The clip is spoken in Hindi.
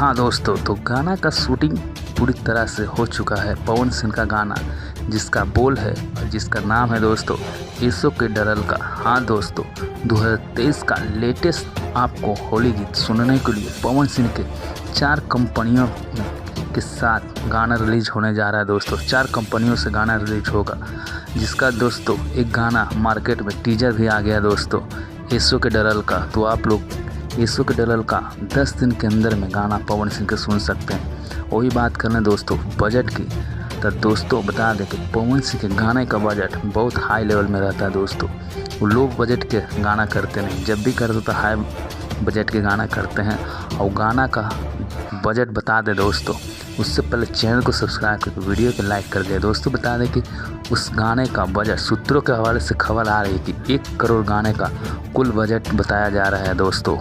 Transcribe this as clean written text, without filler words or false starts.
हाँ दोस्तों, तो गाना का शूटिंग पूरी तरह से हो चुका है। पवन सिंह का गाना जिसका बोल है और जिसका नाम है दोस्तों ईसो के डरल का। हाँ दोस्तों, 2023 का लेटेस्ट आपको होली गीत सुनने के लिए पवन सिंह के 4 कंपनियों के साथ गाना रिलीज होने जा रहा है दोस्तों। 4 कंपनियों से गाना रिलीज होगा, जिसका दोस्तों एक गाना मार्केट में टीजर भी आ गया दोस्तों ईसो के डरल का। तो आप लोग ईसो के डरल का 10 दिन के अंदर में गाना पवन सिंह के सुन सकते हैं। वही बात करना दोस्तों बजट की, तो दोस्तों बता दें कि पवन सिंह के गाने का बजट बहुत हाई लेवल में रहता है दोस्तों। वो लो बजट के गाना करते नहीं, जब भी करते तो हाई बजट के गाना करते हैं। और गाना का बजट बता दें दोस्तों, उससे पहले चैनल को सब्सक्राइब करके वीडियो को लाइक कर दिया। दोस्तों बता दें कि उस गाने का बजट सूत्रों के हवाले से खबर आ रही है कि 1 करोड़ गाने का कुल बजट बताया जा रहा है दोस्तों।